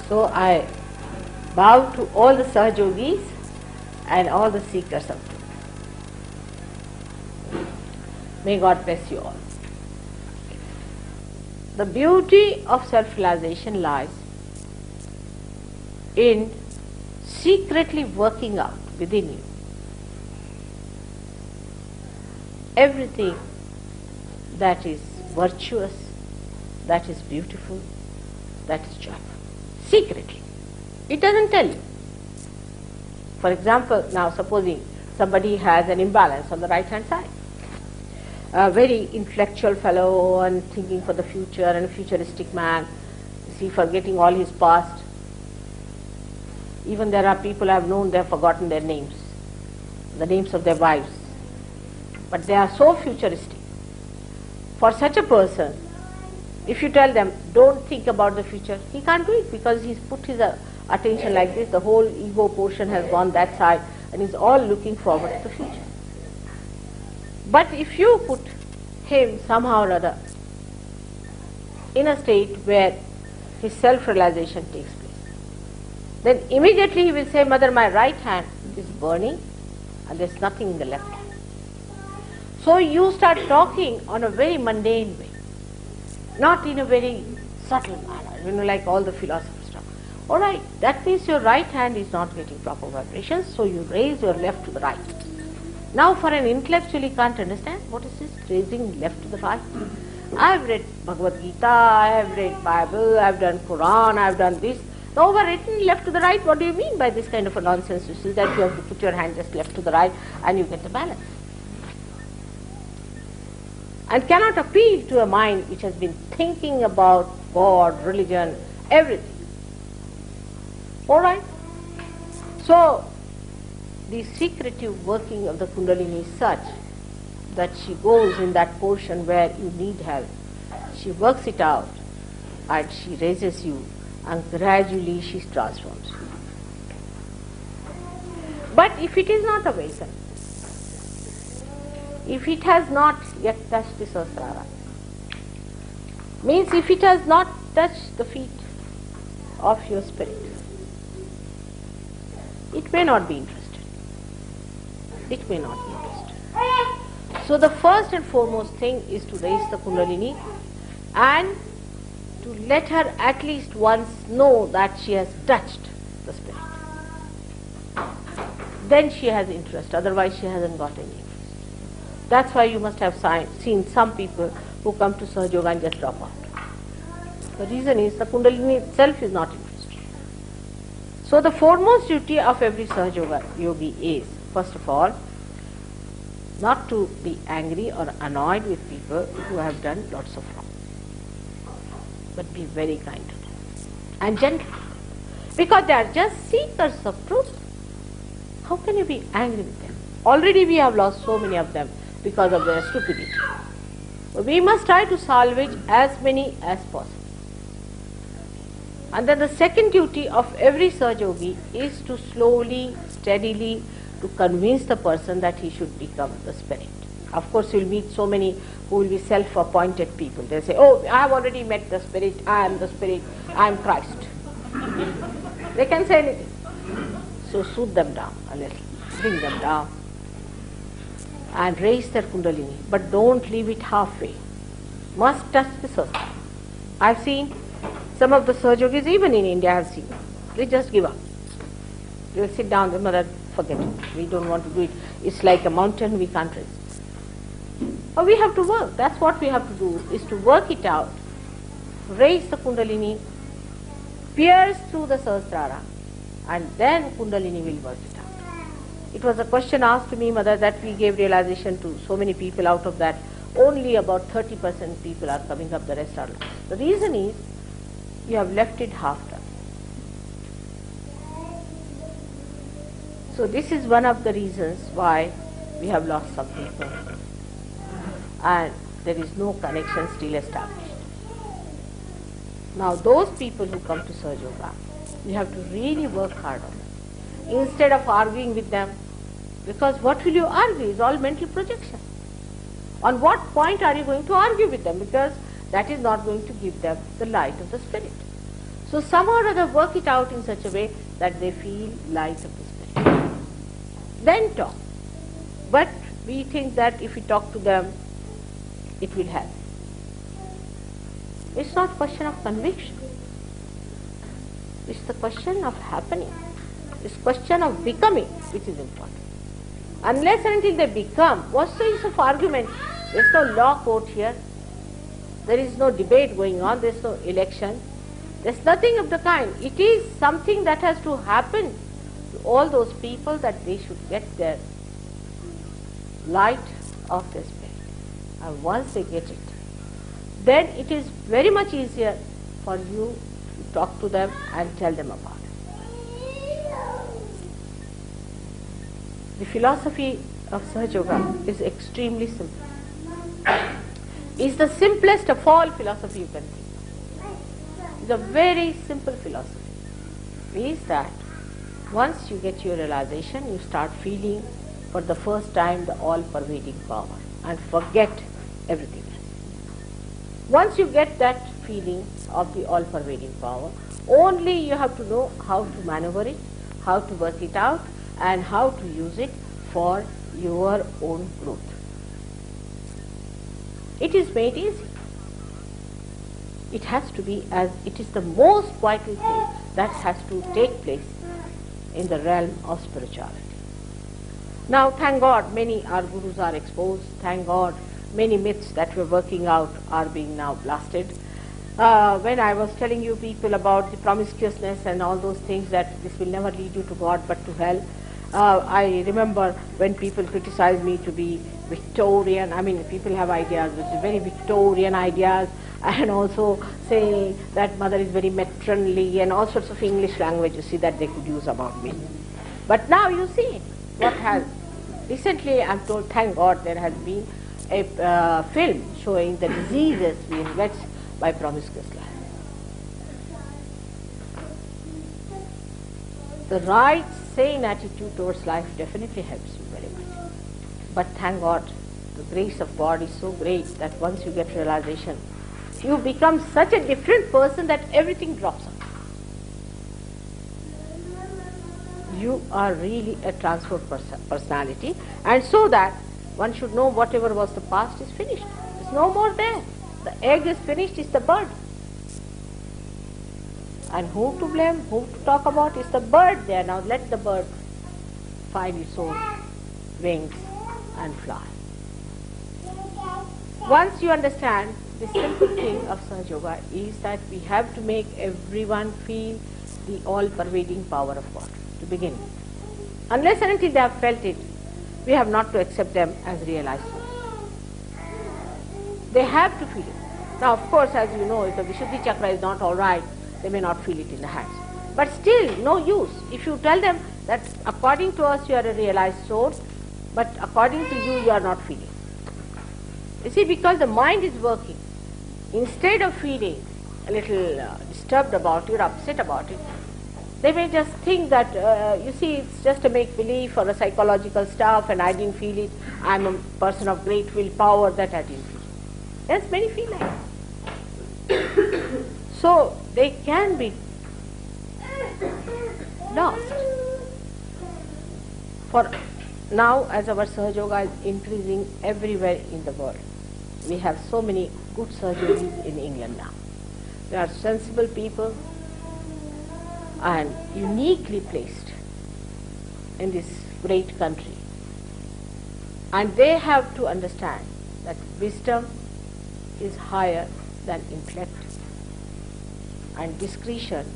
So I bow to all the Sahaja Yogis and all the seekers of truth. May God bless you all. The beauty of self-realization lies in secretly working out within you everything that is virtuous, that is beautiful, that is joyful. Secretly. It doesn't tell you. For example, now supposing somebody has an imbalance on the right hand side. A very intellectual fellow and thinking for the future and a futuristic man, see, forgetting all his past. Even there are people I have known, they have forgotten their names, the names of their wives. But they are so futuristic. For such a person, if you tell them, don't think about the future, he can't do it because he's put his attention like this, the whole ego portion has gone that side and he's all looking forward to the future. But if you put him somehow or other in a state where his self-realization takes place, then immediately he will say, Mother, my right hand is burning and there's nothing in the left hand. So you start talking on a very mundane way, not in a very subtle manner, like all the philosophers talk. Alright, that means your right hand is not getting proper vibrations, so you raise your left to the right. Now for an intellectual, he can't understand what is this raising left to the right. I have read Bhagavad Gita, I have read Bible, I have done Quran, I have done this. The overwritten left to the right, what do you mean by this kind of a nonsense? You see that you have to put your hand just left to the right and you get the balance. And cannot appeal to a mind which has been thinking about God, religion, everything. Alright? So, the secretive working of the Kundalini is such that she goes in that portion where you need help. She works it out and she raises you and gradually she transforms you. But if it is not awakened, if it has not yet touched the Sahasrara, means if it has not touched the feet of your spirit, it may not be interested. It may not be interested. So the first and foremost thing is to raise the Kundalini and to let her at least once know that she has touched the spirit. Then she has interest, otherwise she hasn't got any interest. That's why you must have seen some people who come to Sahaja Yoga and just drop out. The reason is the Kundalini itself is not interested. So the foremost duty of every Sahaja Yoga yogi is, first of all, not to be angry or annoyed with people who have done lots of wrong, but be very kind to them and gentle, because they are just seekers of truth. How can you be angry with them? Already we have lost so many of them because of their stupidity. We must try to salvage as many as possible. And then the second duty of every Sahaja Yogi is to slowly, steadily, to convince the person that he should become the spirit. Of course, you will meet so many who will be self-appointed people. They say, oh, I have already met the spirit, I am the spirit, I am Christ. They can say anything. So soothe them down a little, bring them down and raise their Kundalini. But don't leave it halfway. Must touch the surface. I have seen some of the Sahaja Yogis, even in India I have seen, they just give up. They will sit down, Mother, forget it. We don't want to do it. It's like a mountain, we can't raise it. But we have to work. That's what we have to do, is to work it out. Raise the Kundalini, pierce through the Sahasrara, and then Kundalini will work it out. It was a question asked to me, Mother, that we gave realization to so many people. Out of that, only about 30% people are coming up, the rest are lost. The reason is, you have left it half done. So this is one of the reasons why we have lost some people. And there is no connection still established. Now those people who come to Sahaja Yoga, you have to really work hard on them. Instead of arguing with them, because what will you argue is all mental projection. On what point are you going to argue with them? Because that is not going to give them the light of the spirit. So somehow or other work it out in such a way that they feel light of the spirit. Then talk. But we think that if we talk to them, it will help. It's not a question of conviction. It's the question of happening. It's a question of becoming, which is important. Unless and until they become, what's the use of argument? There's no law court here. There is no debate going on. There's no election. There's nothing of the kind. It is something that has to happen to all those people, that they should get their light of their spirit. And once they get it, then it is very much easier for you to talk to them and tell them about it. The philosophy of Sahaja Yoga is extremely simple. It's the simplest of all philosophy you can think. It's a very simple philosophy. Is that once you get your realization, you start feeling for the first time the all-pervading power and forget everything else. Once you get that feeling of the all-pervading power, only you have to know how to maneuver it, how to work it out, and how to use it for your own growth. It is made easy. It has to be, as it is the most vital thing that has to take place in the realm of spirituality. Now, thank God, many our gurus are exposed. Thank God, many myths that were working out are being now blasted. When I was telling you people about the promiscuousness and all those things, that this will never lead you to God but to hell, I remember when people criticized me to be Victorian. I mean, people have ideas, which is very Victorian ideas, and also saying that mother is very matronly and all sorts of English language, you see, that they could use about me. But now you see what has, recently I'm told, thank God, there has been a film showing the diseases being vexed by promiscuous life. The right, sane attitude towards life definitely helps you very much. But thank God, the grace of God is so great that once you get realization, you become such a different person that everything drops off. You are really a transformed personality, and so that one should know whatever was the past is finished. There's no more there. The egg is finished, it's the bird. And who to blame, who to talk about, is the bird there. Now let the bird find its own wings and fly. Once you understand, the simple thing of Sahaja Yoga is that we have to make everyone feel the all-pervading power of God to begin with. Unless and until they have felt it, we have not to accept them as realized souls. They have to feel it. Now, of course, as you know, if the Vishuddhi chakra is not all right, they may not feel it in the hands. But still, no use. If you tell them that according to us you are a realized soul, but according to you, you are not feeling. You see, because the mind is working. Instead of feeling a little disturbed about it, upset about it, they may just think that, you see, it's just a make-believe or a psychological stuff, and I didn't feel it. I'm a person of great willpower, that I didn't feel. Yes, many feel like that. So they can be lost. For now, as our Sahaja Yoga is increasing everywhere in the world, we have so many good surgeries in England now. There are sensible people and uniquely placed in this great country. And they have to understand that wisdom is higher than intellect, and discretion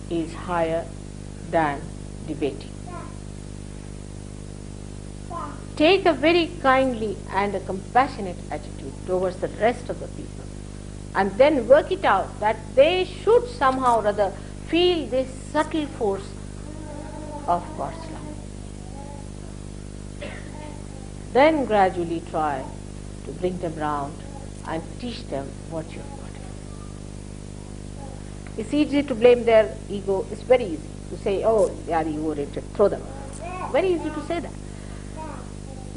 is higher than debating. Take a very kindly and a compassionate attitude towards the rest of the people, and then work it out that they should somehow or other feel this subtle force of God's love. Then gradually try to bring them round and teach them what you have got. It's easy to blame their ego. It's very easy to say, oh, they are ego-oriented, throw them out. Very easy to say that.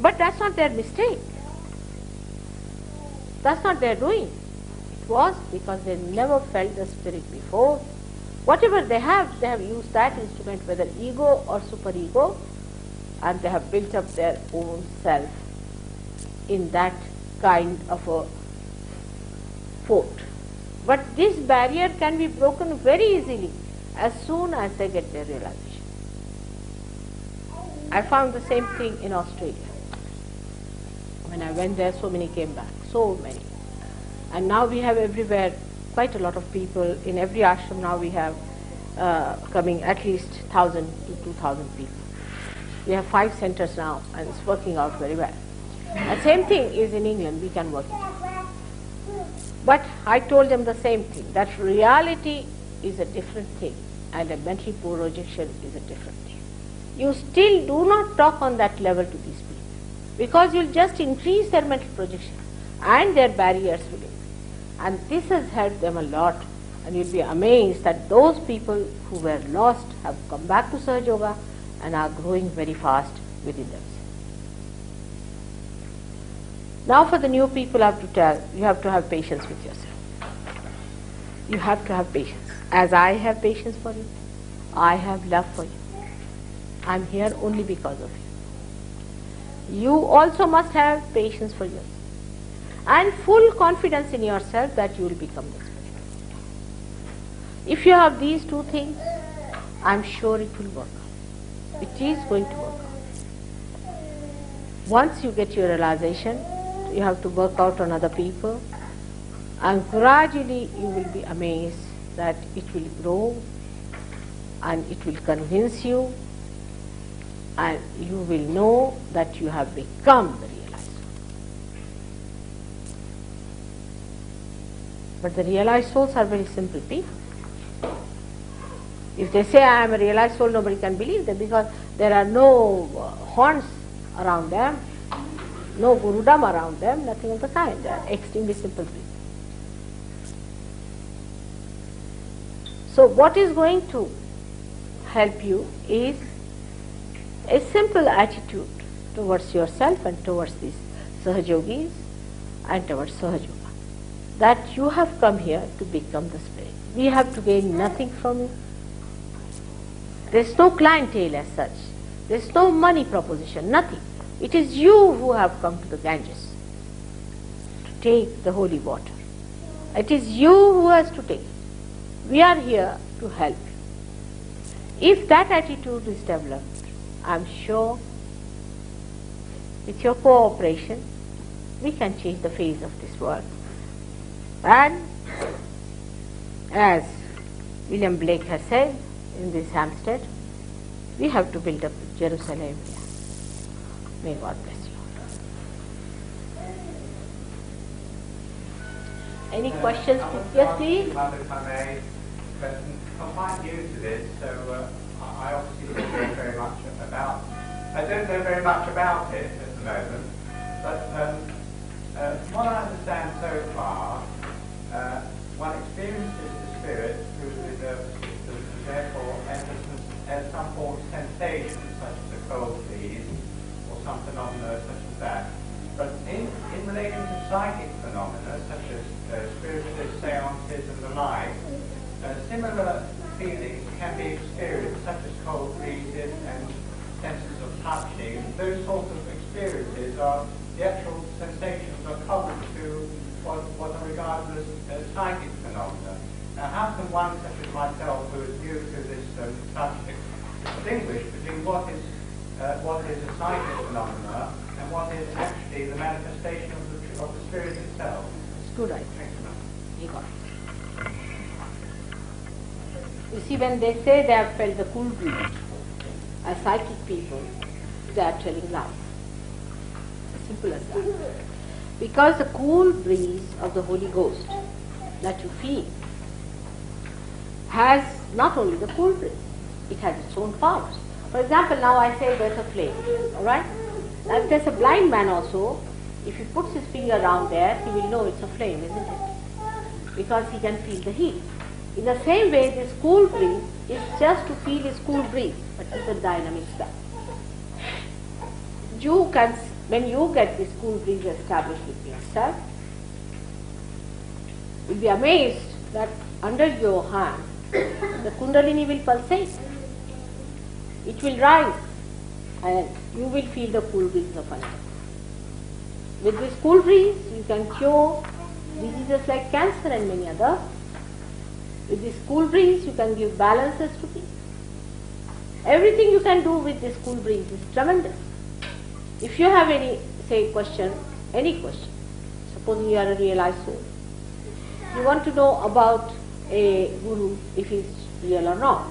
But that's not their mistake. That's not their doing. It was because they never felt the spirit before. Whatever they have used that instrument, whether ego or superego, and they have built up their own self in that kind of a fort. But this barrier can be broken very easily as soon as they get their realization. I found the same thing in Australia. When I went there, so many came back, so many. And now we have everywhere quite a lot of people. In every ashram now we have coming at least 1,000 to 2,000 people. We have 5 centers now and it's working out very well. The same thing is in England, we can work it. But I told them the same thing, that reality is a different thing and a mental projection is a different thing. You still do not talk on that level to these people because you'll just increase their mental projection and their barriers will increase. And this has helped them a lot, and you'll be amazed that those people who were lost have come back to Sahaja Yoga and are growing very fast within themselves. Now for the new people I have to tell, you have to have patience with yourself. You have to have patience. As I have patience for you, I have love for you. I am here only because of you. You also must have patience for yourself and full confidence in yourself that you will become the spirit. If you have these two things, I am sure it will work out. It is going to work out. Once you get your realization, you have to work out on other people, and gradually you will be amazed that it will grow and it will convince you, and you will know that you have become the realized soul. But the realized souls are very simple people. If they say I am a realized soul, nobody can believe them because there are no horns around them, no gurudam around them, nothing of the kind. They are extremely simple people. So what is going to help you is a simple attitude towards yourself and towards these Sahaja Yogis and towards Sahaja Yoga. That you have come here to become the spirit. We have to gain nothing from you. There is no clientele as such. There is no money proposition, nothing. It is you who have come to the Ganges to take the holy water. It is you who has to take it. We are here to help you. If that attitude is developed, I am sure with your cooperation, we can change the face of this world. And as William Blake has said in this Hampstead, we have to build up Jerusalem here. May God bless you. Any questions? Yes, please. Mother, if I may, but I'm quite new to this, so I obviously don't know very much about. I don't know very much about it at the moment, but from what I understand so far, one experiences the spirit through the nervous system, and therefore has some form of sensation, such as a cold breeze or some phenomena such as that. But in relation to psychic phenomena, such as spiritualist seances and the like, similar feelings can be experienced, such as cold breezes and senses of touching. Those sorts of experiences are the actual sensations are common to what are regarded as psychic phenomena. Now, how can one, such as myself, who is new to this subject, distinguish between what is a psychic phenomena and what is actually the manifestation of the spirit itself? It's good, I think. You got it. You see, when they say they have felt the cool breeze, as psychic people, they are telling lies. As simple as that. Because the cool breeze of the Holy Ghost that you feel has not only the cool breeze, it has its own powers. For example, now I say there's a flame, alright? Now if there's a blind man also, if he puts his finger around there, he will know it's a flame, isn't it? Because he can feel the heat. In the same way, this cool breeze is just to feel his cool breeze, but it's a dynamic stuff. You can, when you get this cool breeze established with yourself, You'll be amazed that under your hand, the Kundalini will pulsate. It will rise and you will feel the cool breeze of another. With this cool breeze, you can cure diseases like cancer and many others. With this cool breeze, you can give balances to people. Everything you can do with this cool breeze is tremendous. If you have any, say, question, any question, supposing you are a realized soul, you want to know about a guru, if he is real or not.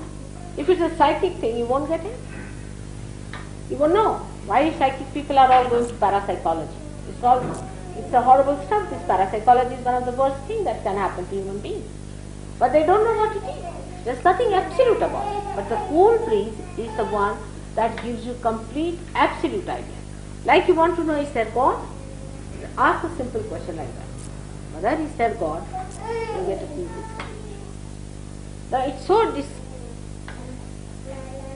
If it's a psychic thing, you won't get it. You won't know why psychic people are all going to parapsychology. It's a horrible stuff. This parapsychology is one of the worst things that can happen to human beings. But they don't know what it is. There's nothing absolute about it. But the cool breeze is the one that gives you complete, absolute idea. Like you want to know, is there God? Ask a simple question like that. Mother, is there God? You get a cool breeze. Now it's so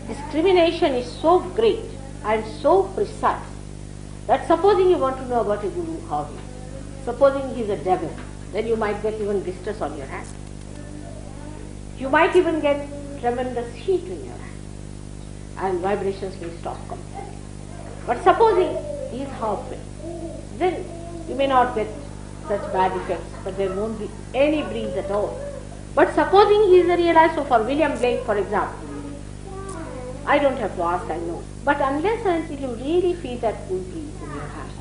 discrimination is so great and so precise that supposing you want to know about a guru, how he is, supposing he is a devil, then you might get even blisters on your hand. You might even get tremendous heat in your hand and vibrations will stop completely. But supposing he is halfway, then you may not get such bad effects, but there won't be any breeze at all. But supposing he is a realized, so for William Blake, for example, I don't have to ask, I know. But unless and until you really feel that cool breeze in your hand,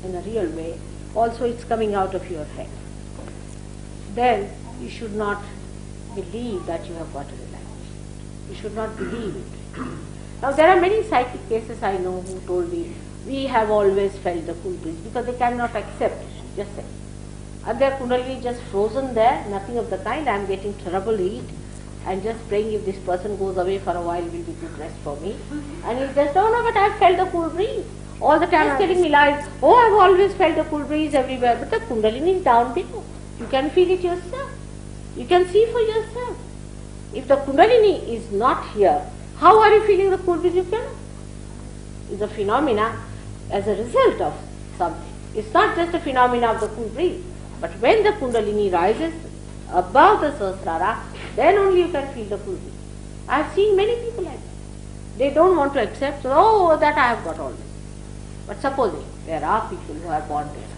in a real way, also it's coming out of your head, then you should not believe that you have got a realization. You should not believe it. Now there are many psychic cases I know who told me, we have always felt the cool breeze because they cannot accept it, just say. And their Kundalini just frozen there, nothing of the kind, I am getting terrible heat. And just praying if this person goes away for a while will be good rest for me. And he just, oh no, but I have felt the cool breeze. All the time he's telling me lies. Oh, I have always felt the cool breeze everywhere. But the Kundalini is down below. You can feel it yourself. You can see for yourself. If the Kundalini is not here, how are you feeling the cool breeze? You cannot. It's a phenomena as a result of something. It's not just a phenomena of the cool breeze. But when the Kundalini rises above the Sahasrara, then only you can feel the cool breeze. I have seen many people like that. They don't want to accept, oh, that I have got all this. But supposing there are people who are born realized.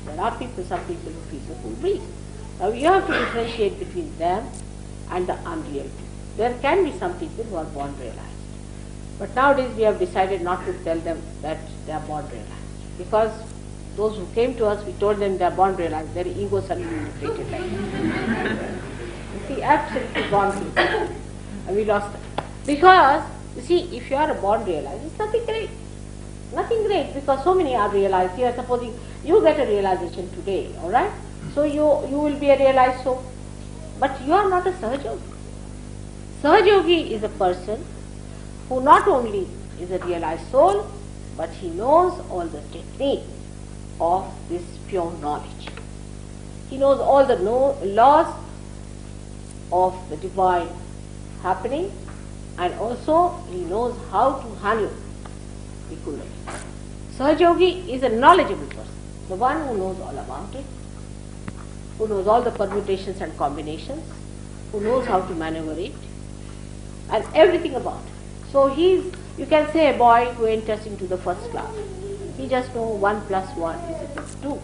There are people, some people who feel the cool breeze. Now you have to differentiate between them and the unreal people. There can be some people who are born realized. But nowadays we have decided not to tell them that they are born realized. Because those who came to us, we told them they are born realized, their egos are inflated like that. You see, absolutely gone through that. And we lost them. Because, you see, if you are a born realized, it's nothing great. Nothing great, because so many are realized. Here, supposing you get a realization today, alright? So you will be a realized soul. But you are not a Sahaja Yogi. Sahaja Yogi is a person who not only is a realized soul, but he knows all the technique of this pure knowledge. He knows all the laws of the divine happening, and also he knows how to handle the Kundalini. Sahaja Yogi is a knowledgeable person, the one who knows all about it, who knows all the permutations and combinations, who knows how to maneuver it, and everything about it. So you can say a boy who enters into the first class, he just knows 1 + 1 is 2.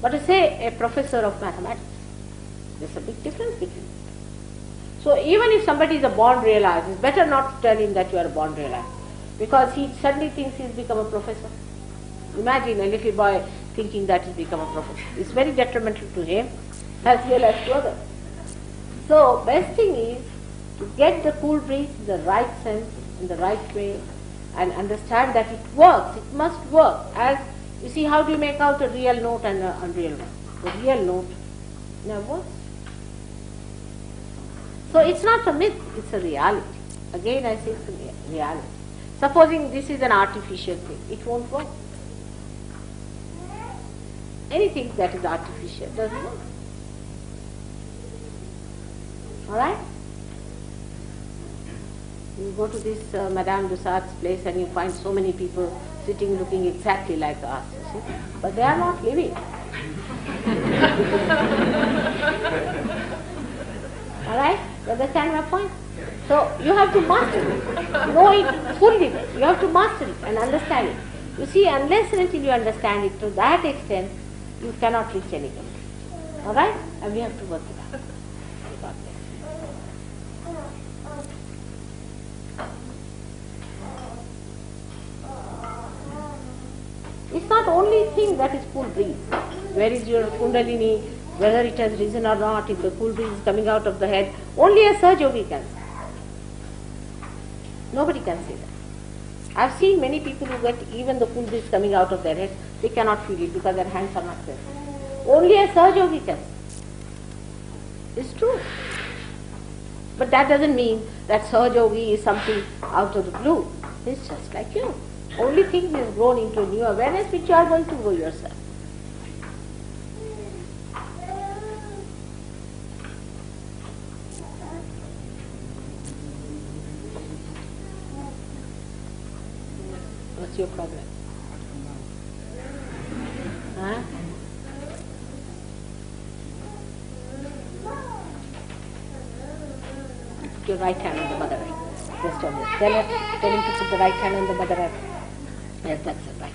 But to say a professor of mathematics, there's a big difference between it. So even if somebody is a born realized, it's better not to tell him that you are a born realized, because he suddenly thinks he's become a professor. Imagine a little boy thinking that he's become a professor. It's very detrimental to him as well as to others. So best thing is to get the cool breeze in the right sense, in the right way, and understand that it works, it must work. As you see, how do you make out a real note and an unreal one? The real note never works. So it's not a myth, it's a reality. Again I say it's a reality. Supposing this is an artificial thing, it won't work. Anything that is artificial doesn't work. Alright? You go to this Madame Dussault's place and you find so many people sitting looking exactly like us, you see. But they are not living. Alright? You understand my point? So you have to master it. Know it fully. You have to master it and understand it. You see, unless and until you understand it to that extent, you cannot reach any goal. Alright? And we have to work it out. God bless. It's not only thing that is cool breeze. Where is your kundalini, whether it has risen or not, if the cool breeze is coming out of the head, only a Sahaja Yogi can say. Nobody can say that. I've seen many people who get even the cool breeze coming out of their head, they cannot feel it because their hands are not there. Only a Sahaja Yogi can say. It's true. But that doesn't mean that Sahaja Yogi is something out of the blue. It's just like you. Only thing is grown into a new awareness which you are going to grow yourself. What's your problem? Huh? Put your right hand on the mother eye. Just on this. Tell him to put the right hand on the mother eye. Yes, that's it, right.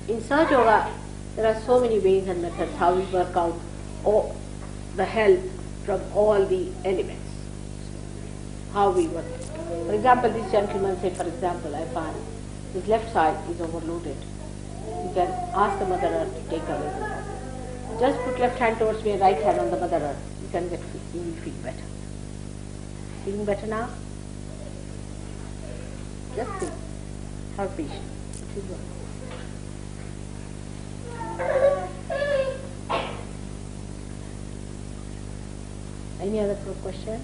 In Sahaja Yoga, there are so many ways and methods how we work out the help from all the elements. How we work. For example, this gentleman, say for example, I find his left side is overloaded. You can ask the Mother Earth to take away the load. Just put left hand towards me and right hand on the Mother Earth. You can you will feel better. Feeling better now? Just think. Have patience. It will work. Any other question?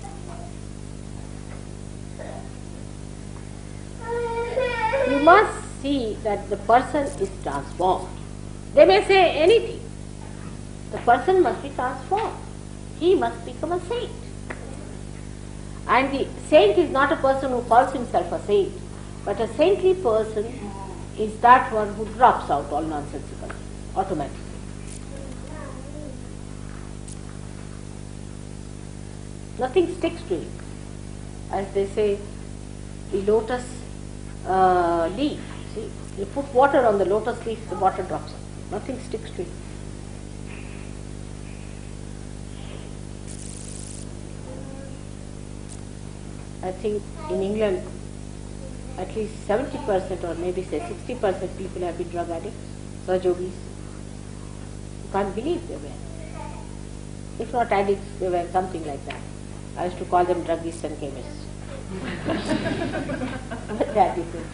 You must see that the person is transformed. They may say anything. The person must be transformed. He must become a saint. And the saint is not a person who calls himself a saint, but a saintly person is that one who drops out all nonsensical, automatically. Nothing sticks to it. As they say, the lotus leaf, see, you put water on the lotus leaf, the water drops out. Nothing sticks to it. I think in England, at least 70% or maybe say 60% people have been drug addicts, Sahaja Yogis. You can't believe they were. If not addicts, they were something like that. I used to call them druggists and chemists. But that is it.